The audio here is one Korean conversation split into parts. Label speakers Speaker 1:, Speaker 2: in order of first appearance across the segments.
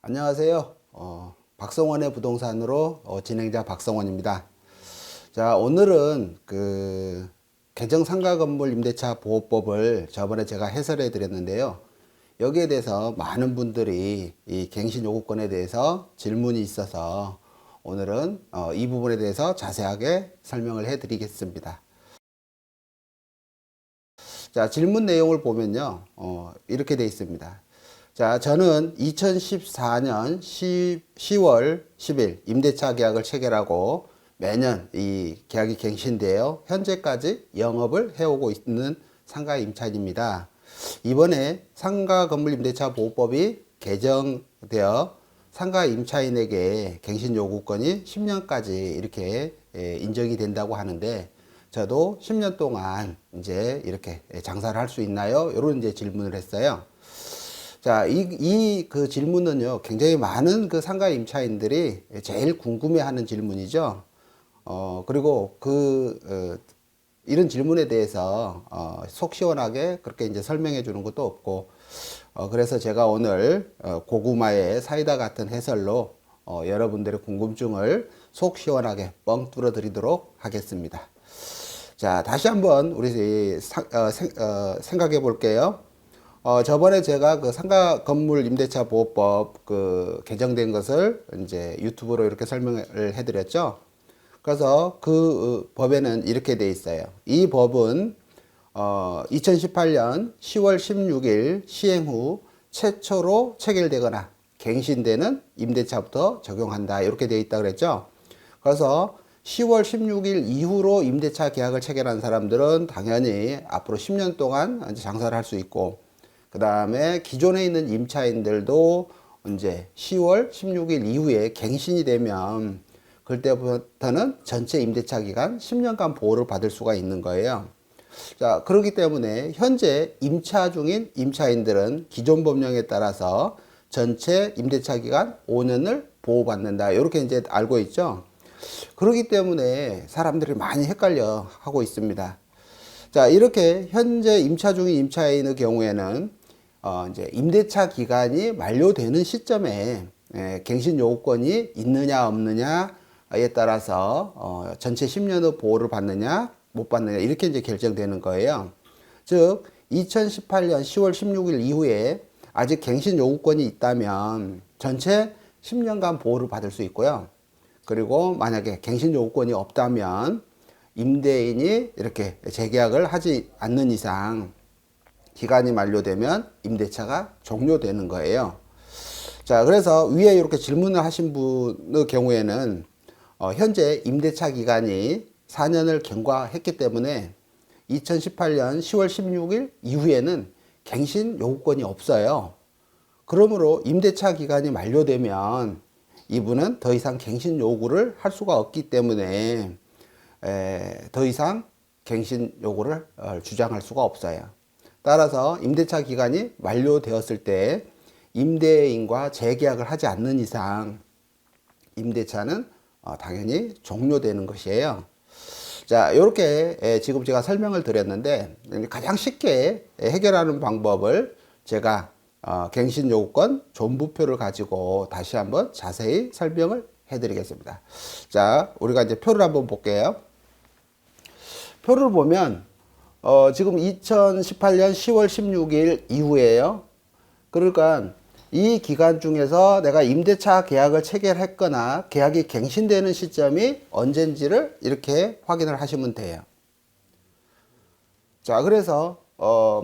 Speaker 1: 안녕하세요. 박성원의 부동산으로 진행자 박성원입니다. 자, 오늘은 개정 상가 건물 임대차 보호법을 저번에 제가 해설해 드렸는데요. 여기에 대해서 많은 분들이 이 갱신 요구권에 대해서 질문이 있어서 오늘은 이 부분에 대해서 자세하게 설명을 해 드리겠습니다. 자, 질문 내용을 보면요. 이렇게 되어 있습니다. 자, 저는 2014년 10월 10일 임대차 계약을 체결하고 매년 이 계약이 갱신되어 현재까지 영업을 해오고 있는 상가 임차인입니다. 이번에 상가 건물 임대차 보호법이 개정되어 상가 임차인에게 갱신 요구권이 10년까지 이렇게 인정이 된다고 하는데, 저도 10년 동안 이제 이렇게 장사를 할 수 있나요? 이런 이제 질문을 했어요. 자, 그 질문은요, 굉장히 많은 그 상가 임차인들이 제일 궁금해하는 질문이죠. 그리고 이런 질문에 대해서 속 시원하게 그렇게 이제 설명해 주는 것도 없고, 그래서 제가 오늘 고구마의 사이다 같은 해설로 여러분들의 궁금증을 속 시원하게 뻥 뚫어 드리도록 하겠습니다. 자, 다시 한번 우리 생각해 볼게요. 저번에 제가 그 상가 건물 임대차 보호법 개정된 것을 이제 유튜브로 이렇게 설명을 해드렸죠. 그래서 그 법에는 이렇게 돼 있어요. 이 법은 2018년 10월 16일 시행 후 최초로 체결되거나 갱신되는 임대차부터 적용한다. 이렇게 돼 있다 그랬죠. 그래서 10월 16일 이후로 임대차 계약을 체결한 사람들은 당연히 앞으로 10년 동안 이제 장사를 할 수 있고, 그 다음에 기존에 있는 임차인들도 이제 10월 16일 이후에 갱신이 되면 그때부터는 전체 임대차 기간 10년간 보호를 받을 수가 있는 거예요. 자, 그렇기 때문에 현재 임차 중인 임차인들은 기존 법령에 따라서 전체 임대차 기간 5년을 보호받는다. 이렇게 이제 알고 있죠. 그렇기 때문에 사람들이 많이 헷갈려 하고 있습니다. 자, 이렇게 현재 임차 중인 임차인의 경우에는 이제 임대차 기간이 만료되는 시점에 갱신 요구권이 있느냐 없느냐에 따라서 전체 10년의 보호를 받느냐 못 받느냐 이렇게 이제 결정되는 거예요. 즉 2018년 10월 16일 이후에 아직 갱신 요구권이 있다면 전체 10년간 보호를 받을 수 있고요. 그리고 만약에 갱신 요구권이 없다면 임대인이 이렇게 재계약을 하지 않는 이상 기간이 만료되면 임대차가 종료되는 거예요. 자, 그래서 위에 이렇게 질문을 하신 분의 경우에는 현재 임대차 기간이 4년을 경과했기 때문에 2018년 10월 16일 이후에는 갱신 요구권이 없어요. 그러므로 임대차 기간이 만료되면 이분은 더 이상 갱신 요구를 할 수가 없기 때문에 더 이상 갱신 요구를 주장할 수가 없어요. 따라서 임대차 기간이 만료되었을 때 임대인과 재계약을 하지 않는 이상 임대차는 당연히 종료되는 것이에요. 자, 이렇게 지금 제가 설명을 드렸는데, 가장 쉽게 해결하는 방법을 제가 갱신 요구권 존부표를 가지고 다시 한번 자세히 설명을 해드리겠습니다. 자, 우리가 이제 표를 한번 볼게요. 표를 보면 지금 2018년 10월 16일 이후에요. 그러니까 이 기간 중에서 내가 임대차 계약을 체결했거나 계약이 갱신되는 시점이 언젠지를 이렇게 확인을 하시면 돼요. 자, 그래서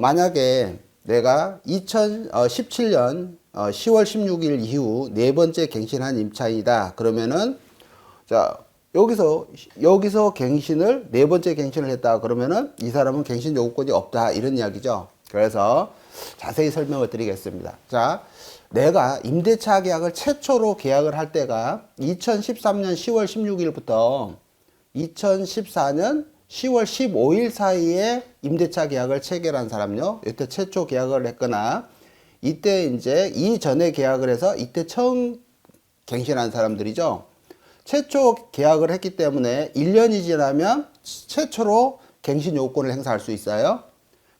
Speaker 1: 만약에 내가 2017년 10월 16일 이후 네 번째 갱신한 임차인이다. 그러면은 자, 여기서 갱신을 네 번째 갱신을 했다. 그러면은 이 사람은 갱신 요구권이 없다. 이런 이야기죠. 그래서 자세히 설명을 드리겠습니다. 자, 내가 임대차 계약을 최초로 계약을 할 때가 2013년 10월 16일부터 2014년 10월 15일 사이에 임대차 계약을 체결한 사람요. 이때 최초 계약을 했거나 이때 이제 이전에 계약을 해서 이때 처음 갱신한 사람들이죠. 최초 계약을 했기 때문에 1년이 지나면 최초로 갱신 요구권을 행사할 수 있어요.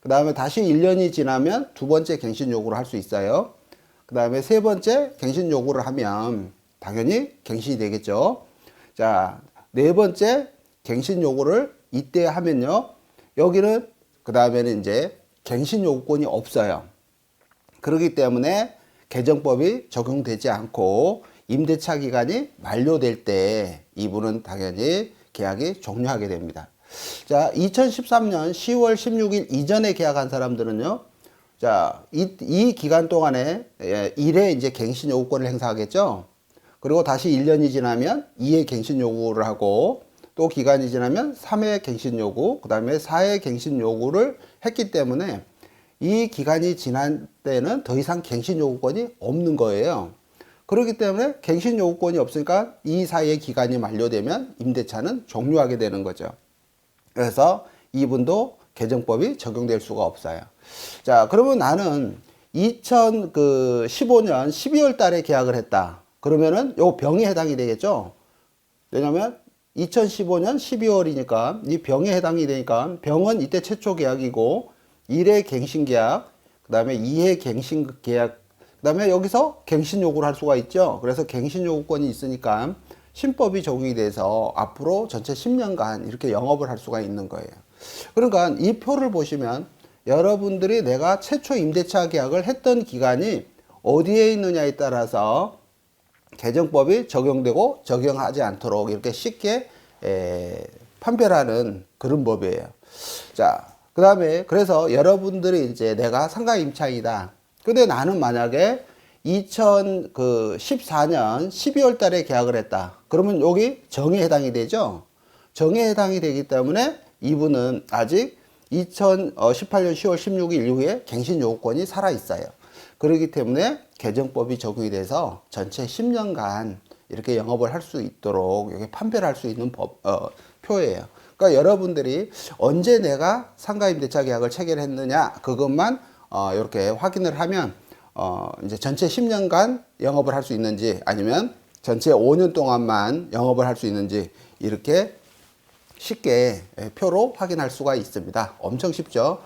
Speaker 1: 그 다음에 다시 1년이 지나면 두 번째 갱신 요구를 할 수 있어요. 그 다음에 세 번째 갱신 요구를 하면 당연히 갱신이 되겠죠. 자, 네 번째 갱신 요구를 이때 하면요. 여기는 그 다음에는 이제 갱신 요구권이 없어요. 그렇기 때문에 개정법이 적용되지 않고 임대차 기간이 만료될 때 이분은 당연히 계약이 종료하게 됩니다. 자, 2013년 10월 16일 이전에 계약한 사람들은요. 자, 이 기간 동안에 1회 이제 갱신 요구권을 행사하겠죠. 그리고 다시 1년이 지나면 2회 갱신 요구를 하고 또 기간이 지나면 3회 갱신 요구, 그 다음에 4회 갱신 요구를 했기 때문에 이 기간이 지난 때는 더 이상 갱신 요구권이 없는 거예요. 그렇기 때문에 갱신 요구권이 없으니까 이 사이의 기간이 만료되면 임대차는 종료하게 되는 거죠. 그래서 이분도 개정법이 적용될 수가 없어요. 자, 그러면 나는 2015년 12월 달에 계약을 했다. 그러면은 요 병에 해당이 되겠죠. 왜냐면 2015년 12월이니까 이 병에 해당이 되니까 병은 이때 최초 계약이고 1회 갱신 계약, 그 다음에 2회 갱신 계약, 그 다음에 여기서 갱신 요구를 할 수가 있죠. 그래서 갱신 요구권이 있으니까 신법이 적용이 돼서 앞으로 전체 10년간 이렇게 영업을 할 수가 있는 거예요. 그러니까 이 표를 보시면 여러분들이 내가 최초 임대차 계약을 했던 기간이 어디에 있느냐에 따라서 개정법이 적용되고 적용하지 않도록 이렇게 쉽게 판별하는 그런 법이에요. 자, 그 다음에 그래서 여러분들이 이제 내가 상가 임차인이다. 근데 나는 만약에 2014년 12월 달에 계약을 했다. 그러면 여기 정에 해당이 되죠. 정에 해당이 되기 때문에 이분은 아직 2018년 10월 16일 이후에 갱신 요구권이 살아 있어요. 그렇기 때문에 개정법이 적용이 돼서 전체 10년간 이렇게 영업을 할 수 있도록 이렇게 판별할 수 있는 표예요. 그러니까 여러분들이 언제 내가 상가임대차 계약을 체결했느냐 그것만 이렇게 확인을 하면 이제 전체 10년간 영업을 할 수 있는지 아니면 전체 5년 동안만 영업을 할 수 있는지 이렇게 쉽게 표로 확인할 수가 있습니다. 엄청 쉽죠.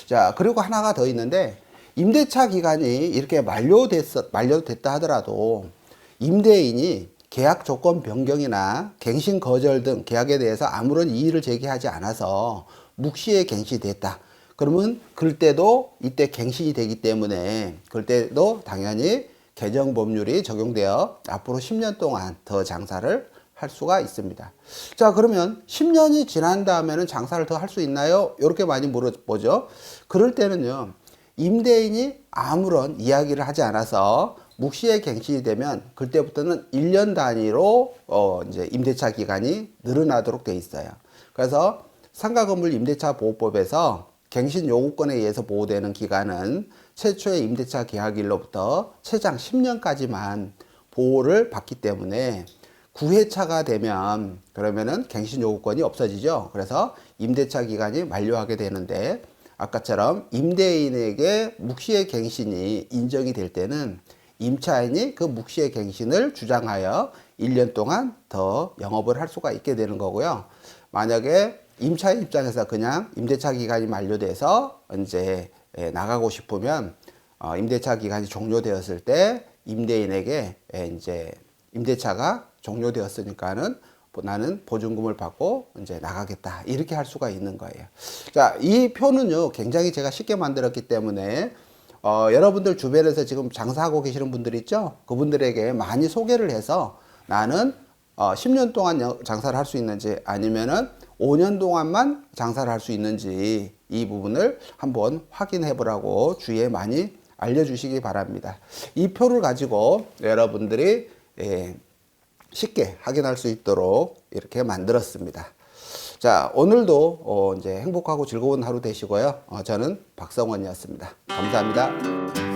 Speaker 1: 자, 그리고 하나가 더 있는데 임대차 기간이 이렇게 만료됐다 하더라도 임대인이 계약 조건 변경이나 갱신 거절 등 계약에 대해서 아무런 이의를 제기하지 않아서 묵시에 갱신됐다. 그러면 그때도 이때 갱신이 되기 때문에 그때도 당연히 개정 법률이 적용되어 앞으로 10년 동안 더 장사를 할 수가 있습니다. 자, 그러면 10년이 지난 다음에는 장사를 더 할 수 있나요? 이렇게 많이 물어보죠. 그럴 때는요. 임대인이 아무런 이야기를 하지 않아서 묵시에 갱신이 되면 그때부터는 1년 단위로 이제 임대차 기간이 늘어나도록 돼 있어요. 그래서 상가건물 임대차 보호법에서 갱신 요구권에 의해서 보호되는 기간은 최초의 임대차 계약일로부터 최장 10년까지만 보호를 받기 때문에 9회차가 되면 그러면은 갱신 요구권이 없어지죠. 그래서 임대차 기간이 만료하게 되는데 아까처럼 임대인에게 묵시의 갱신이 인정이 될 때는 임차인이 그 묵시의 갱신을 주장하여 1년 동안 더 영업을 할 수가 있게 되는 거고요. 만약에 임차인 입장에서 그냥 임대차 기간이 만료돼서 이제 나가고 싶으면 임대차 기간이 종료되었을 때 임대인에게 이제 임대차가 종료되었으니까는 나는 보증금을 받고 이제 나가겠다 이렇게 할 수가 있는 거예요. 자, 이 표는요 굉장히 제가 쉽게 만들었기 때문에 여러분들 주변에서 지금 장사하고 계시는 분들 있죠? 그분들에게 많이 소개를 해서 나는 10년 동안 장사를 할 수 있는지 아니면은 5년 동안만 장사를 할 수 있는지 이 부분을 한번 확인해 보라고 주위에 많이 알려주시기 바랍니다. 이 표를 가지고 여러분들이 쉽게 확인할 수 있도록 이렇게 만들었습니다. 자, 오늘도 이제 행복하고 즐거운 하루 되시고요. 저는 박성원이었습니다. 감사합니다.